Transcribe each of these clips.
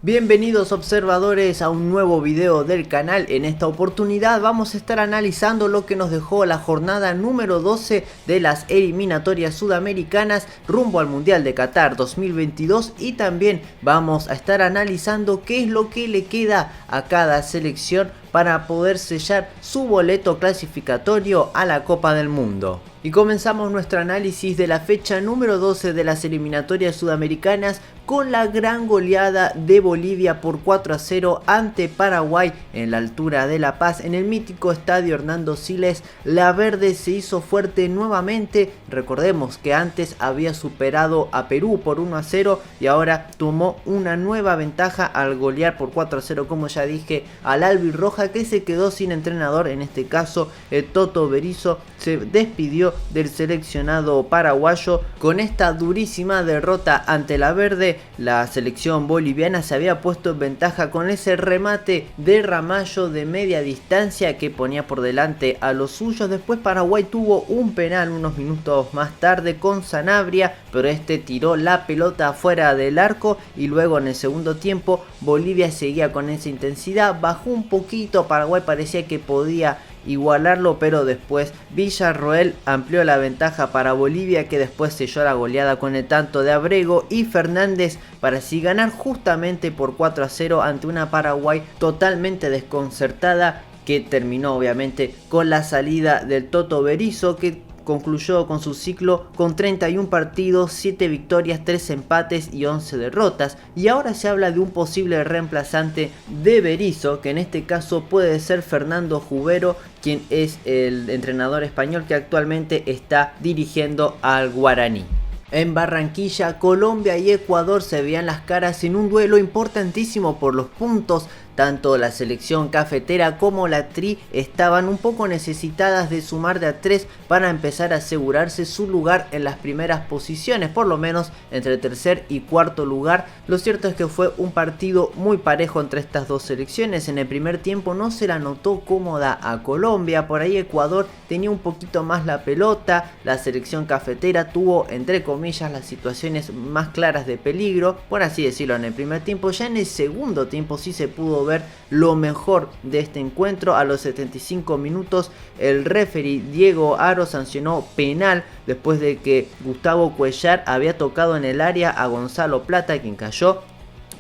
Bienvenidos observadores a un nuevo video del canal. En esta oportunidad vamos a estar analizando lo que nos dejó la jornada número 12 de las eliminatorias sudamericanas rumbo al Mundial de Qatar 2022 y también vamos a estar analizando qué es lo que le queda a cada selección para poder sellar su boleto clasificatorio a la Copa del Mundo. Y comenzamos nuestro análisis de la fecha número 12 de las eliminatorias sudamericanas con la gran goleada de Bolivia por 4-0 ante Paraguay en la altura de La Paz en el mítico estadio Hernando Siles. La verde se hizo fuerte nuevamente. Recordemos que antes había superado a Perú por 1-0 y ahora tomó una nueva ventaja al golear por 4-0, como ya dije, al albirroja, que se quedó sin entrenador. En este caso el Toto Berizzo se despidió del seleccionado paraguayo. Con esta durísima derrota ante la verde, la selección boliviana se había puesto en ventaja con ese remate de Ramallo de media distancia que ponía por delante a los suyos. Después Paraguay tuvo un penal unos minutos más tarde con Sanabria, pero este tiró la pelota fuera del arco y luego en el segundo tiempo Bolivia seguía con esa intensidad, bajó un poquito, Paraguay parecía que podía igualarlo, pero después Villarroel amplió la ventaja para Bolivia, que después selló la goleada con el tanto de Abrego y Fernández para así ganar justamente por 4-0 ante una Paraguay totalmente desconcertada, que terminó obviamente con la salida del Toto Berizzo, que concluyó con su ciclo con 31 partidos, 7 victorias, 3 empates y 11 derrotas. Y ahora se habla de un posible reemplazante de Berizzo, que en este caso puede ser Fernando Jubero, quien es el entrenador español que actualmente está dirigiendo al Guaraní. En Barranquilla, Colombia y Ecuador se veían las caras en un duelo importantísimo por los puntos. Tanto la selección cafetera como la Tri estaban un poco necesitadas de sumar de a 3 para empezar a asegurarse su lugar en las primeras posiciones, por lo menos entre tercer y cuarto lugar. Lo cierto es que fue un partido muy parejo entre estas dos selecciones. En el primer tiempo no se la notó cómoda a Colombia, por ahí Ecuador tenía un poquito más la pelota, la selección cafetera tuvo entre comillas las situaciones más claras de peligro, por así decirlo, en el primer tiempo. Ya en el segundo tiempo sí se pudo ver lo mejor de este encuentro. A los 75 minutos el referee Diego Aro sancionó penal después de que Gustavo Cuellar había tocado en el área a Gonzalo Plata, quien cayó.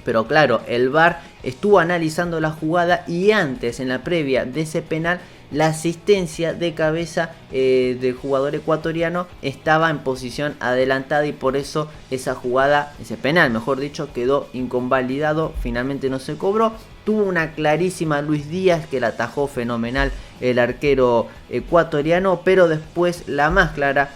Pero claro, el VAR estuvo analizando la jugada y antes, en la previa de ese penal, la asistencia de cabeza del jugador ecuatoriano estaba en posición adelantada y por eso esa jugada, ese penal mejor dicho, quedó inconvalidado. Finalmente no se cobró. Tuvo una clarísima Luis Díaz, que la atajó fenomenal el arquero ecuatoriano, pero después la más clara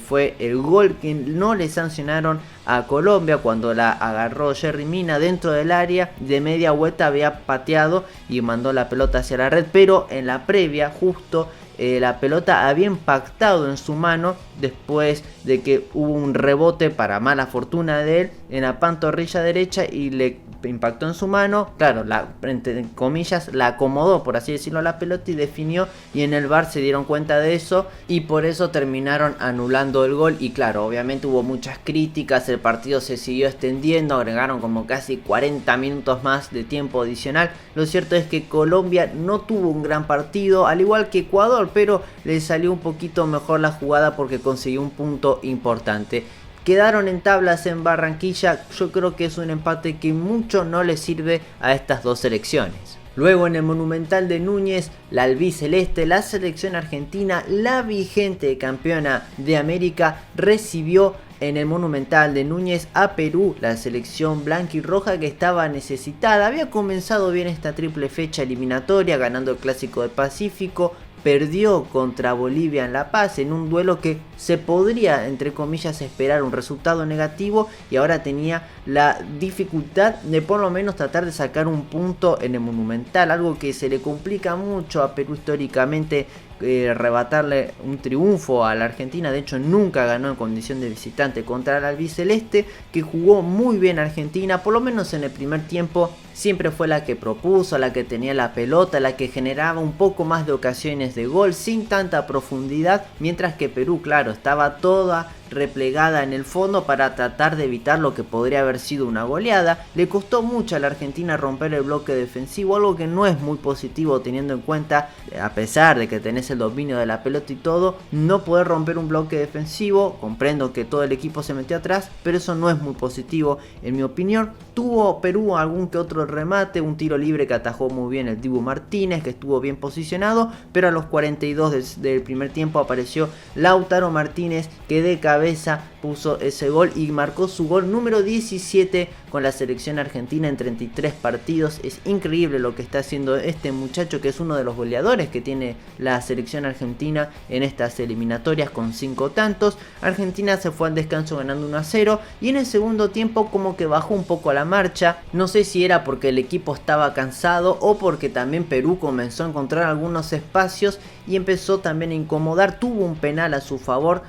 fue el gol que no le sancionaron a Colombia cuando la agarró Jerry Mina dentro del área. De media vuelta había pateado y mandó la pelota hacia la red, pero en la previa justo la pelota había impactado en su mano después de que hubo un rebote, para mala fortuna de él, en la pantorrilla derecha y le impactó en su mano. Claro, entre comillas la acomodó, por así decirlo, la pelota y definió, y en el VAR se dieron cuenta de eso y por eso terminaron anulando el gol. Y claro, obviamente hubo muchas críticas, el partido se siguió extendiendo, agregaron como casi 40 minutos más de tiempo adicional. Lo cierto es que Colombia no tuvo un gran partido, al igual que Ecuador, pero le salió un poquito mejor la jugada porque consiguió un punto importante. Quedaron en tablas en Barranquilla. Yo creo que es un empate que mucho no le sirve a estas dos selecciones. Luego en el Monumental de Núñez, la albiceleste, la selección argentina, la vigente campeona de América, recibió en el Monumental de Núñez a Perú, la selección blanca y roja que estaba necesitada. Había comenzado bien esta triple fecha eliminatoria, ganando el Clásico del Pacífico. Perdió contra Bolivia en La Paz en un duelo que se podría, entre comillas, esperar un resultado negativo, y ahora tenía la dificultad de por lo menos tratar de sacar un punto en el Monumental, algo que se le complica mucho a Perú históricamente. Arrebatarle un triunfo a la Argentina, de hecho nunca ganó en condición de visitante contra la albiceleste, que jugó muy bien Argentina, por lo menos en el primer tiempo. Siempre fue la que propuso, la que tenía la pelota, la que generaba un poco más de ocasiones de gol sin tanta profundidad, mientras que Perú, claro, estaba toda replegada en el fondo para tratar de evitar lo que podría haber sido una goleada. Le costó mucho a la Argentina romper el bloque defensivo, algo que no es muy positivo teniendo en cuenta, a pesar de que tenés el dominio de la pelota y todo, no poder romper un bloque defensivo. Comprendo que todo el equipo se metió atrás, pero eso no es muy positivo en mi opinión. Tuvo Perú algún que otro remate, un tiro libre que atajó muy bien el Dibu Martínez, que estuvo bien posicionado, pero a los 42 del primer tiempo apareció Lautaro Martínez, que de cabeza puso ese gol y marcó su gol número 17 con la selección argentina en 33 partidos. Es increíble lo que está haciendo este muchacho, que es uno de los goleadores que tiene la selección argentina en estas eliminatorias con 5 tantos. Argentina se fue al descanso ganando 1-0 y en el segundo tiempo como que bajó un poco la marcha. No sé si era porque el equipo estaba cansado o porque también Perú comenzó a encontrar algunos espacios y empezó también a incomodar. Tuvo un penal a su favor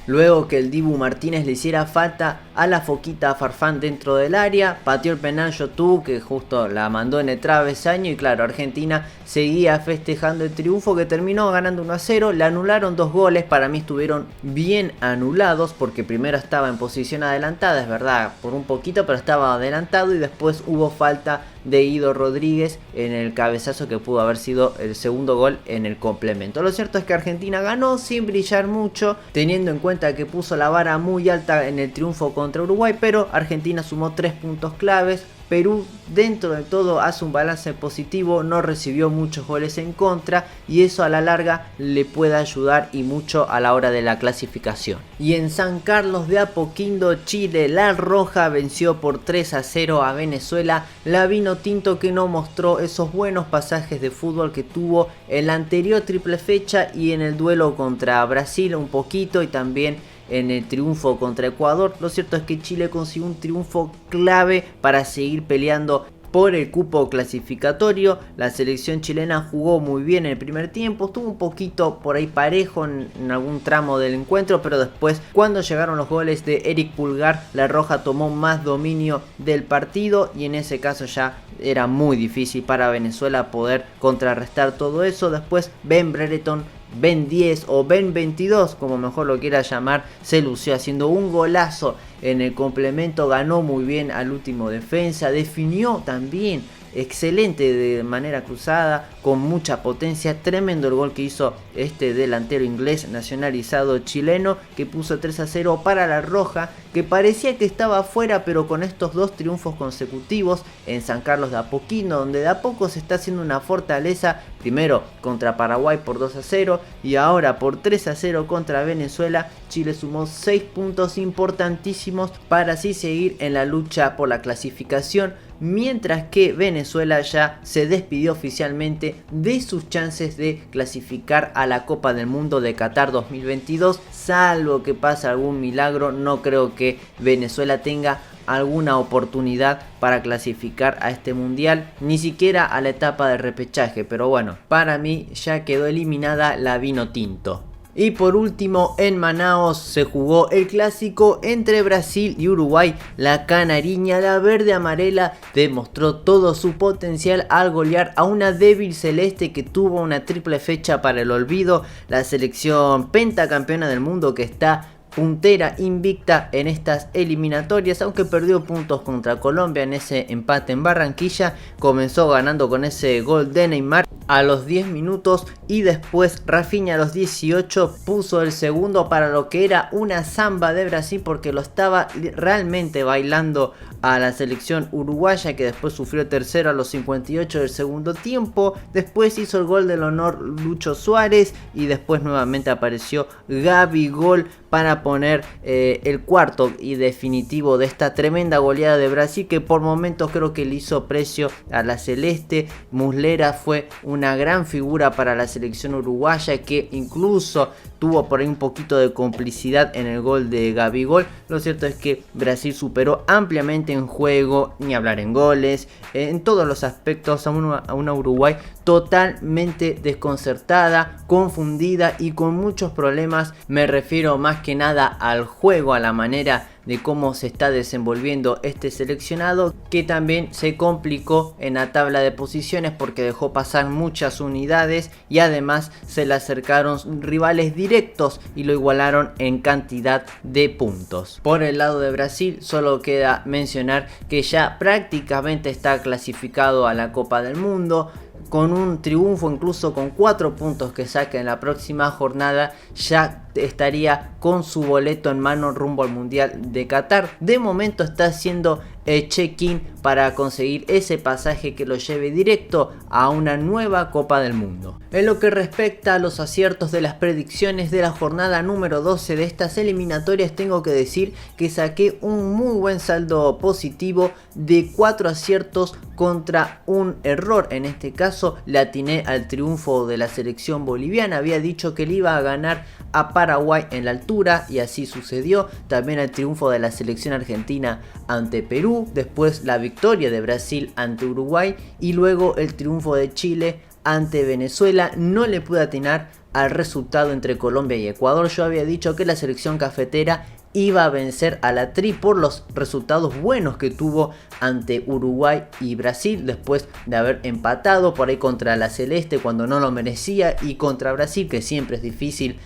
luego que el Dibu Martínez le hiciera falta a la Foquita Farfán dentro del área. Pateó el penal Yotú, que justo la mandó en el travesaño, y claro, Argentina seguía festejando el triunfo, que terminó ganando 1-0. Le anularon 2 goles, para mí estuvieron bien anulados, porque primero estaba en posición adelantada, es verdad, por un poquito, pero estaba adelantado, y después hubo falta de Guido Rodríguez en el cabezazo que pudo haber sido el segundo gol en el complemento. Lo cierto es que Argentina ganó sin brillar mucho, teniendo en cuenta que puso la vara muy alta en el triunfo contra Uruguay, pero Argentina sumó 3 puntos claves. Perú dentro de todo hace un balance positivo, no recibió muchos goles en contra y eso a la larga le puede ayudar y mucho a la hora de la clasificación. Y en San Carlos de Apoquindo, Chile, la Roja venció por 3-0 a Venezuela. La Vinotinto, que no mostró esos buenos pasajes de fútbol que tuvo en la anterior triple fecha y en el duelo contra Brasil un poquito, y también en el triunfo contra Ecuador. Lo cierto es que Chile consiguió un triunfo clave para seguir peleando por el cupo clasificatorio. La selección chilena jugó muy bien en el primer tiempo, estuvo un poquito por ahí parejo en algún tramo del encuentro, pero después, cuando llegaron los goles de Eric Pulgar, la Roja tomó más dominio del partido y en ese caso ya era muy difícil para Venezuela poder contrarrestar todo eso. Después Ben Brereton, Ben 10 o Ben 22, como mejor lo quiera llamar, se lució haciendo un golazo en el complemento, ganó muy bien al último defensa, definió también excelente de manera cruzada, con mucha potencia. Tremendo el gol que hizo este delantero inglés nacionalizado chileno, que puso 3-0 para la Roja, que parecía que estaba afuera, pero con estos 2 triunfos consecutivos en San Carlos de Apoquindo, donde de a poco se está haciendo una fortaleza, primero contra Paraguay por 2-0 y ahora por 3-0 contra Venezuela. Chile sumó 6 puntos importantísimos para así seguir en la lucha por la clasificación, mientras que Venezuela ya se despidió oficialmente de sus chances de clasificar a la Copa del Mundo de Qatar 2022. Salvo que pase algún milagro, no creo que Venezuela tenga alguna oportunidad para clasificar a este mundial, ni siquiera a la etapa de repechaje, pero bueno, para mí ya quedó eliminada la Vinotinto. Y por último, en Manaos se jugó el clásico entre Brasil y Uruguay. La canariña, la verde amarela, demostró todo su potencial al golear a una débil celeste que tuvo una triple fecha para el olvido. La selección pentacampeona del mundo, que está puntera invicta en estas eliminatorias, aunque perdió puntos contra Colombia en ese empate en Barranquilla, comenzó ganando con ese gol de Neymar a los 10 minutos y después Rafinha a los 18 puso el segundo, para lo que era una samba de Brasil, porque lo estaba realmente bailando a la selección uruguaya, que después sufrió el tercero a los 58 del segundo tiempo. Después hizo el gol del honor Lucho Suárez y después nuevamente apareció Gabigol para poner el cuarto y definitivo de esta tremenda goleada de Brasil, que por momentos creo que le hizo precio a la celeste. Muslera fue una gran figura para la selección uruguaya, que incluso tuvo por ahí un poquito de complicidad en el gol de Gabigol. Lo cierto es que Brasil superó ampliamente en juego, ni hablar en goles, en todos los aspectos, a una Uruguay totalmente desconcertada, confundida y con muchos problemas. Me refiero más que nada al juego, a la manera de cómo se está desenvolviendo este seleccionado, que también se complicó en la tabla de posiciones porque dejó pasar muchas unidades y además se le acercaron rivales directos y lo igualaron en cantidad de puntos. Por el lado de Brasil solo queda mencionar que ya prácticamente está clasificado a la Copa del Mundo. Con un triunfo, incluso con 4 puntos que saque en la próxima jornada, ya estaría con su boleto en mano rumbo al Mundial de Qatar. De momento está haciendo el check-in para conseguir ese pasaje que lo lleve directo a una nueva Copa del Mundo. En lo que respecta a los aciertos de las predicciones de la jornada número 12 de estas eliminatorias, tengo que decir que saqué un muy buen saldo positivo de 4 aciertos contra un error. En este caso le atiné al triunfo de la selección boliviana. Había dicho que le iba a ganar a Paraguay en la altura y así sucedió. También el triunfo de la selección argentina ante Perú, después la victoria de Brasil ante Uruguay y luego el triunfo de Chile ante Venezuela. No le pude atinar al resultado entre Colombia y Ecuador. Yo había dicho que la selección cafetera iba a vencer a la Tri por los resultados buenos que tuvo ante Uruguay y Brasil, después de haber empatado por ahí contra la Celeste cuando no lo merecía, y contra Brasil, que siempre es difícil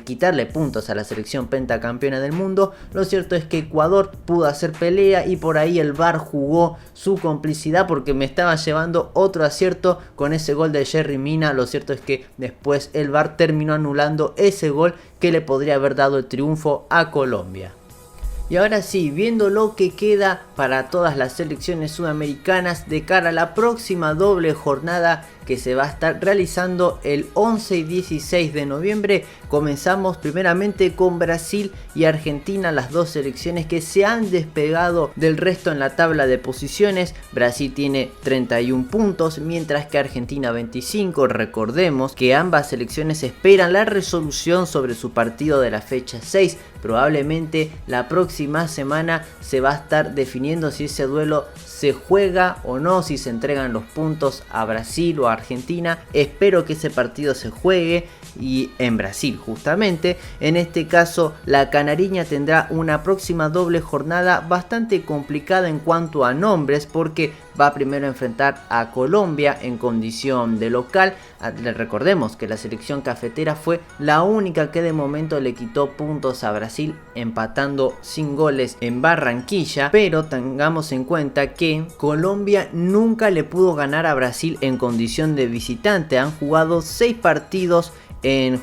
quitarle puntos a la selección pentacampeona del mundo. Lo cierto es que Ecuador pudo hacer pelea y por ahí el VAR jugó su complicidad porque me estaba llevando otro acierto con ese gol de Yerry Mina. Lo cierto es que después el VAR terminó anulando ese gol que le podría haber dado el triunfo a Colombia. Y ahora sí, viendo lo que queda para todas las selecciones sudamericanas de cara a la próxima doble jornada que se va a estar realizando el 11 y 16 de noviembre, comenzamos primeramente con Brasil y Argentina, las dos selecciones que se han despegado del resto en la tabla de posiciones. Brasil tiene 31 puntos, mientras que Argentina 25. Recordemos que ambas selecciones esperan la resolución sobre su partido de la fecha 6. Probablemente la próxima semana se va a estar definiendo si ese duelo se juega o no, si se entregan los puntos a Brasil o a Argentina. Espero que ese partido se juegue y en Brasil justamente. En este caso la canariña tendrá una próxima doble jornada bastante complicada en cuanto a nombres, porque va primero a enfrentar a Colombia en condición de local. Recordemos que la selección cafetera fue la única que de momento le quitó puntos a Brasil, empatando sin goles en Barranquilla, pero tengamos en cuenta que Colombia nunca le pudo ganar a Brasil en condición de visitante. Han jugado 6 partidos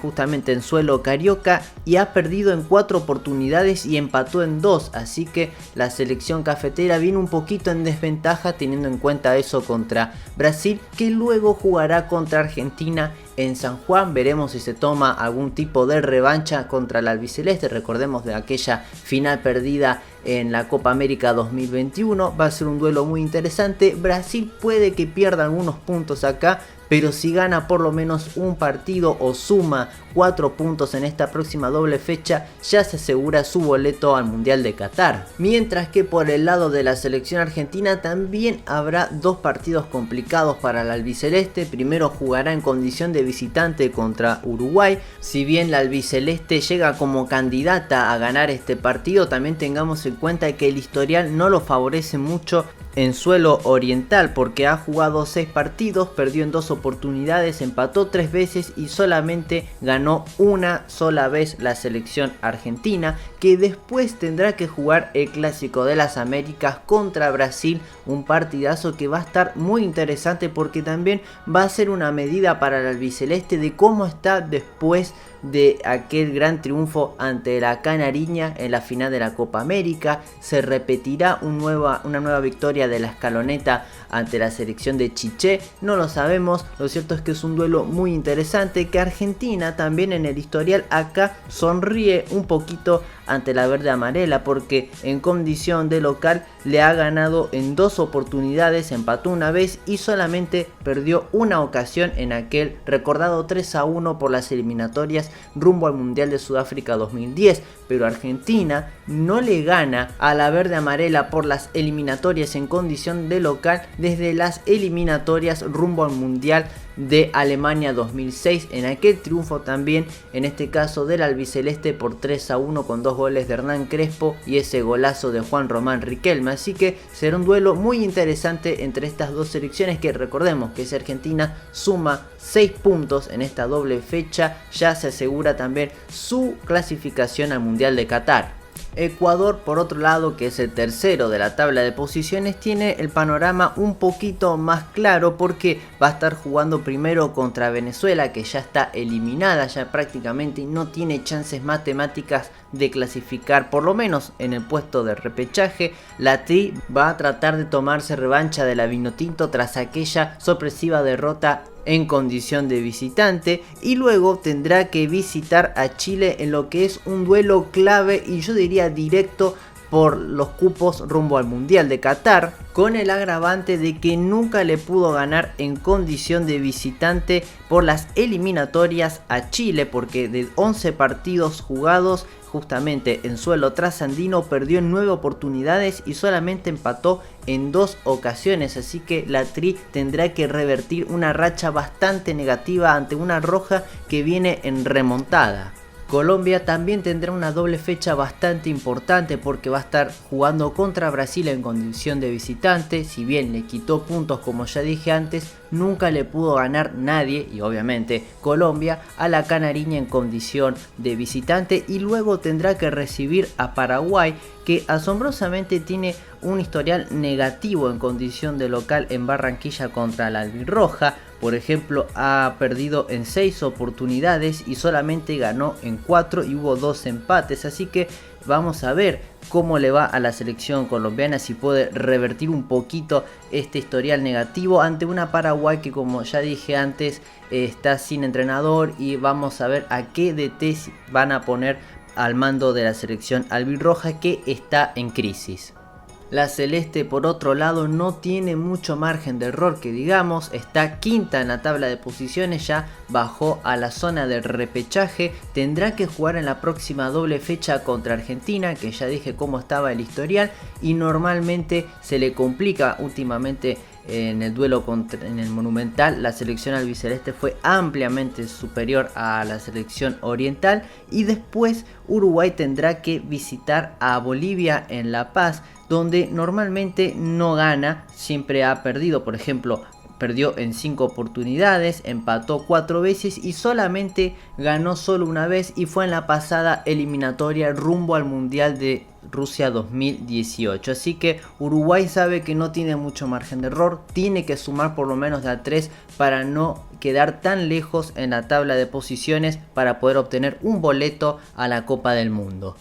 justamente en suelo carioca y ha perdido en 4 oportunidades y empató en 2, así que la selección cafetera viene un poquito en desventaja teniendo en cuenta eso contra Brasil, que luego jugará contra Argentina en San Juan. Veremos si se toma algún tipo de revancha contra el albiceleste. Recordemos de aquella final perdida en la Copa América 2021. Va a ser un duelo muy interesante. Brasil puede que pierda algunos puntos acá, pero si gana por lo menos un partido o suma 4 puntos en esta próxima doble fecha, ya se asegura su boleto al Mundial de Qatar. Mientras que por el lado de la selección argentina también habrá 2 partidos complicados para el albiceleste. Primero jugará en condición de visitante contra Uruguay. Si bien la albiceleste llega como candidata a ganar este partido, también tengamos en cuenta que el historial no lo favorece mucho en suelo oriental, porque ha jugado 6 partidos, perdió en 2 oportunidades, empató 3 veces y solamente ganó una sola vez la selección argentina, que después tendrá que jugar el Clásico de las Américas contra Brasil, un partidazo que va a estar muy interesante porque también va a ser una medida para el albiceleste de cómo está después de aquel gran triunfo ante la canariña en la final de la Copa América. Se repetirá una nueva victoria de la escaloneta ante la selección de Chiché, no lo sabemos. Lo cierto es que es un duelo muy interesante, que Argentina también en el historial acá sonríe un poquito ante la verde amarela, porque en condición de local le ha ganado en 2 oportunidades, empató una vez y solamente perdió una ocasión en aquel recordado 3-1 por las eliminatorias rumbo al Mundial de Sudáfrica 2010. Pero Argentina no le gana a la verde amarela por las eliminatorias en condición de local desde las eliminatorias rumbo al Mundial de Alemania 2006, en aquel triunfo también, en este caso del albiceleste por 3-1 con 2 goles de Hernán Crespo y ese golazo de Juan Román Riquelme. Así que será un duelo muy interesante entre estas dos selecciones, que recordemos que si Argentina suma 6 puntos en esta doble fecha, ya se asegura también su clasificación al Mundial de Qatar. Ecuador, por otro lado, que es el tercero de la tabla de posiciones, tiene el panorama un poquito más claro, porque va a estar jugando primero contra Venezuela, que ya está eliminada, ya prácticamente no tiene chances matemáticas de clasificar, por lo menos en el puesto de repechaje. La Tri va a tratar de tomarse revancha de la Vinotinto tras aquella sorpresiva derrota en condición de visitante, y luego tendrá que visitar a Chile en lo que es un duelo clave y yo diría directo por los cupos rumbo al Mundial de Qatar, con el agravante de que nunca le pudo ganar en condición de visitante por las eliminatorias a Chile, porque de 11 partidos jugados justamente en suelo trasandino perdió en 9 oportunidades y solamente empató en 2 ocasiones, así que la Tri tendrá que revertir una racha bastante negativa ante una roja que viene en remontada. Colombia también tendrá una doble fecha bastante importante, porque va a estar jugando contra Brasil en condición de visitante. Si bien le quitó puntos, como ya dije antes, nunca le pudo ganar nadie, y obviamente Colombia, a la canariña en condición de visitante. Y luego tendrá que recibir a Paraguay, que asombrosamente tiene un historial negativo en condición de local en Barranquilla contra la albirroja. Por ejemplo, ha perdido en 6 oportunidades y solamente ganó en 4, y hubo 2 empates. Así que vamos a ver cómo le va a la selección colombiana, si puede revertir un poquito este historial negativo ante una Paraguay que, como ya dije antes, está sin entrenador, y vamos a ver a qué DT van a poner al mando de la selección albirroja, que está en crisis. La celeste, por otro lado, no tiene mucho margen de error que digamos, está quinta en la tabla de posiciones, ya bajó a la zona del repechaje, tendrá que jugar en la próxima doble fecha contra Argentina, que ya dije cómo estaba el historial, y normalmente se le complica últimamente en el duelo en el Monumental. La selección albiceleste fue ampliamente superior a la selección oriental, y después Uruguay tendrá que visitar a Bolivia en La Paz, donde normalmente no gana, siempre ha perdido. Por ejemplo, perdió en 5 oportunidades, empató 4 veces y solamente ganó solo una vez, y fue en la pasada eliminatoria rumbo al Mundial de Rusia 2018. Así que Uruguay sabe que no tiene mucho margen de error, tiene que sumar por lo menos de a 3 para no quedar tan lejos en la tabla de posiciones, para poder obtener un boleto a la Copa del Mundo.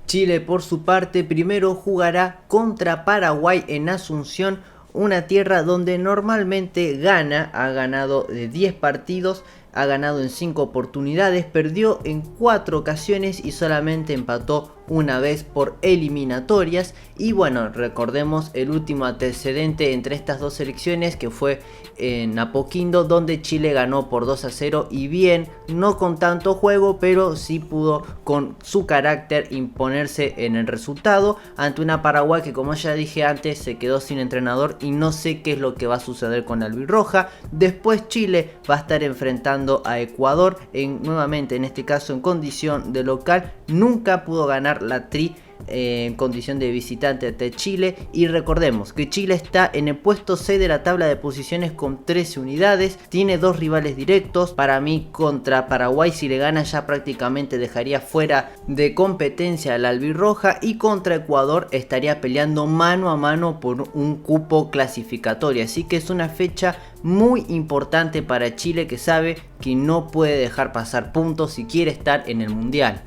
Chile, por su parte, primero jugará contra Paraguay en Asunción, una tierra donde normalmente gana. Ha ganado de 10 partidos, ha ganado en 5 oportunidades, perdió en 4 ocasiones y solamente empató una vez por eliminatorias. Y bueno, recordemos el último antecedente entre estas dos selecciones, que fue en Apoquindo, donde Chile ganó por 2-0, y bien, no con tanto juego, pero sí pudo con su carácter imponerse en el resultado ante una Paraguay que, como ya dije antes, se quedó sin entrenador, y no sé qué es lo que va a suceder con la albirroja. Después Chile va a estar enfrentando a Ecuador, nuevamente en este caso en condición de local. Nunca pudo ganar la Tri en condición de visitante ante Chile, y recordemos que Chile está en el puesto 6 de la tabla de posiciones con 13 unidades, tiene 2 rivales directos. Para mí, contra Paraguay, si le gana, ya prácticamente dejaría fuera de competencia a la albirroja, y contra Ecuador estaría peleando mano a mano por un cupo clasificatorio. Así que es una fecha muy importante para Chile, que sabe que no puede dejar pasar puntos si quiere estar en el Mundial.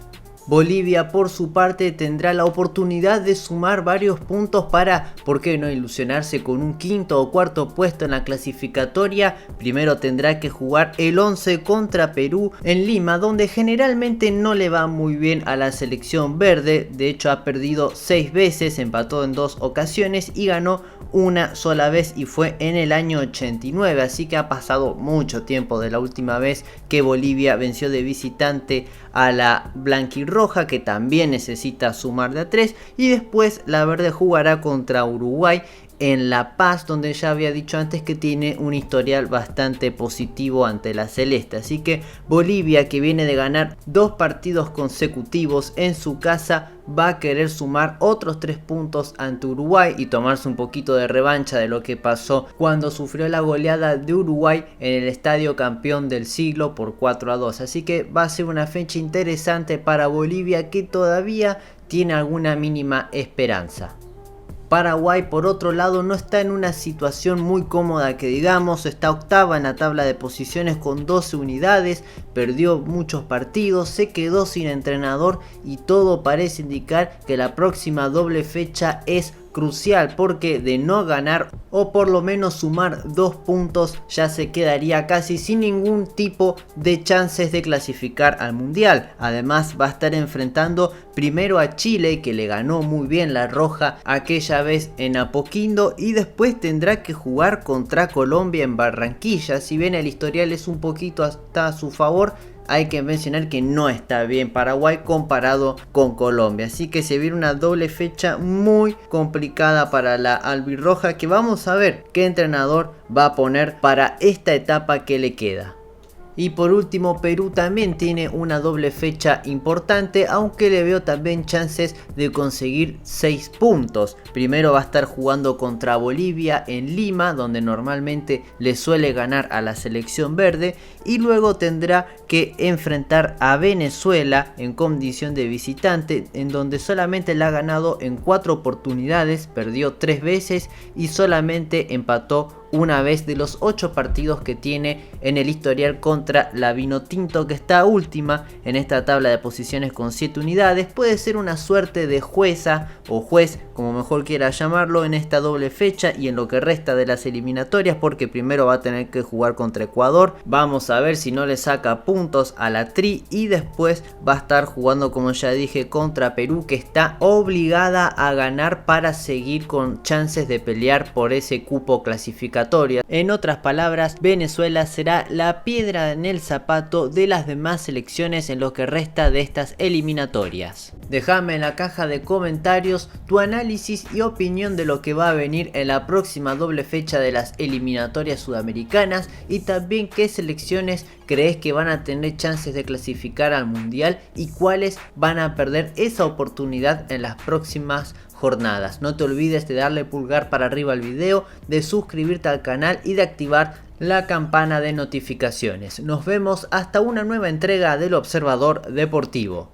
Bolivia, por su parte, tendrá la oportunidad de sumar varios puntos para, ¿por qué no?, ilusionarse con un quinto o cuarto puesto en la clasificatoria. Primero tendrá que jugar el 11 contra Perú en Lima, donde generalmente no le va muy bien a la selección verde. De hecho, ha perdido 6 veces, empató en 2 ocasiones y ganó una sola vez, y fue en el año 89. Así que ha pasado mucho tiempo de la última vez que Bolivia venció de visitante a la blanquirroja, que también necesita sumar de a 3. Y después la verde jugará contra Uruguay en La Paz, donde ya había dicho antes que tiene un historial bastante positivo ante la celeste. Así que Bolivia, que viene de ganar 2 partidos consecutivos en su casa, va a querer sumar otros 3 puntos ante Uruguay y tomarse un poquito de revancha de lo que pasó cuando sufrió la goleada de Uruguay en el estadio campeón del siglo por 4-2. Así que va a ser una fecha interesante para Bolivia, que todavía tiene alguna mínima esperanza. Paraguay, por otro lado, no está en una situación muy cómoda que digamos, está octava en la tabla de posiciones con 12 unidades, perdió muchos partidos, se quedó sin entrenador y todo parece indicar que la próxima doble fecha es crucial, porque de no ganar o por lo menos sumar 2 puntos ya se quedaría casi sin ningún tipo de chances de clasificar al mundial. Además va a estar enfrentando primero a Chile, que le ganó muy bien la roja aquella vez en Apoquindo, y después tendrá que jugar contra Colombia en Barranquilla. Si bien el historial es un poquito hasta a su favor, hay que mencionar que no está bien Paraguay comparado con Colombia. Así que se viene una doble fecha muy complicada para la albirroja, que vamos a ver qué entrenador va a poner para esta etapa que le queda. Y por último, Perú también tiene una doble fecha importante, aunque le veo también chances de conseguir 6 puntos. Primero va a estar jugando contra Bolivia en Lima, donde normalmente le suele ganar a la selección verde, y luego tendrá que enfrentar a Venezuela en condición de visitante, en donde solamente le ha ganado en 4 oportunidades, perdió 3 veces y solamente empató una vez de los 8 partidos que tiene en el historial contra la Vinotinto, que está última en esta tabla de posiciones con 7 unidades. Puede ser una suerte de jueza o juez, como mejor quiera llamarlo, en esta doble fecha y en lo que resta de las eliminatorias, porque primero va a tener que jugar contra Ecuador. Vamos a ver si no le saca puntos a la Tri, y después va a estar jugando, como ya dije, contra Perú, que está obligada a ganar para seguir con chances de pelear por ese cupo clasificatorio. En otras palabras, Venezuela será la piedra en el zapato de las demás selecciones en lo que resta de estas eliminatorias. Déjame en la caja de comentarios tu análisis y opinión de lo que va a venir en la próxima doble fecha de las eliminatorias sudamericanas, y también qué selecciones crees que van a tener chances de clasificar al mundial y cuáles van a perder esa oportunidad en las próximas jornadas. No te olvides de darle pulgar para arriba al video, de suscribirte al canal y de activar la campana de notificaciones. Nos vemos hasta una nueva entrega del Observador Deportivo.